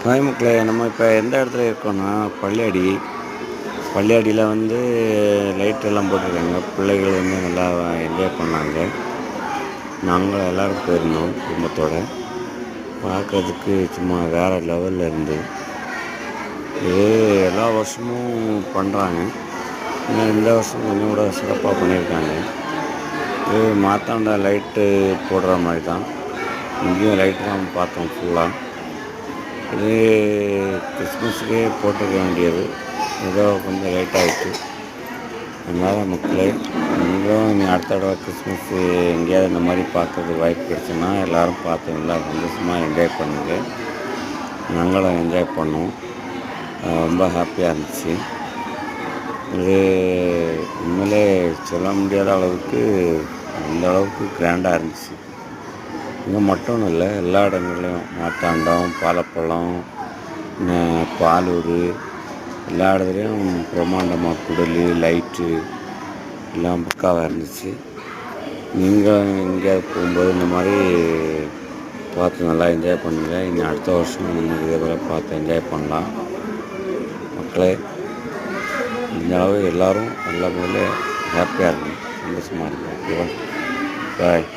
Hi மக்களே, நம்ம இப்போ எந்த இடத்துல இருக்கோம்னா பள்ளியாடியில் வந்து லைட் எல்லாம் போட்டிருக்காங்க. பிள்ளைகள் வந்து நல்லா என்ஜாய் பண்ணாங்க. நாங்களும் எல்லோரும் போயிருந்தோம் குடும்பத்தோடு. பார்க்குறதுக்கு சும்மா வேறு லெவலில் இருந்து இது எல்லா வருஷமும் பண்ணுறாங்க. இன்னும் இந்த வருஷம் கொஞ்சம் கூட சிறப்பாக பண்ணியிருக்காங்க. இது மாத்தாண்ட லைட்டு போடுற மாதிரி தான். இங்கேயும் லைட்டு தான் பார்த்தோம் ஃபுல்லாக. இது கிறிஸ்மஸுக்கே போட்டுக்க வேண்டியது, ஏதோ கொஞ்சம் லேட் ஆகிடுச்சு. அதனால் மக்களே, நீங்களும் இனி அடுத்த தடவை கிறிஸ்மஸ்ஸு எங்கேயாவது இந்த மாதிரி பார்க்குறதுக்கு வாய்ப்பு கிடச்சுன்னா எல்லோரும் பார்த்து நல்லா சந்தோஷமாக என்ஜாய் பண்ணுங்க. நாங்களும் என்ஜாய் பண்ணோம். ரொம்ப ஹாப்பியாக இருந்துச்சு. இது உண்மையிலே சொல்ல முடியாத அளவுக்கு அந்த அளவுக்கு கிராண்டாக இருந்துச்சு. இங்கே மட்டும் இல்லை, எல்லா இடங்கள்லையும் மார்த்தாண்டம், பாலப்பழம், பாலூர், எல்லா இடத்துலையும் பிரம்மாண்டமாக குடல் லைட்டு எல்லாம் பக்காவாக இருந்துச்சு. நீங்கள் எங்கேயாவது போகும்போது இந்த மாதிரி பார்த்து நல்லா என்ஜாய் பண்ணுங்கள். இனி அடுத்த வருஷம் நமக்கு இதே போல் பார்த்து என்ஜாய் பண்ணலாம். மக்களே, இந்த அளவு எல்லோரும் எல்லா முறையிலும் ஹாப்பியாக இருக்கணும், சந்தோஷமாக இருக்கணும். ஓகேவா? பாய்.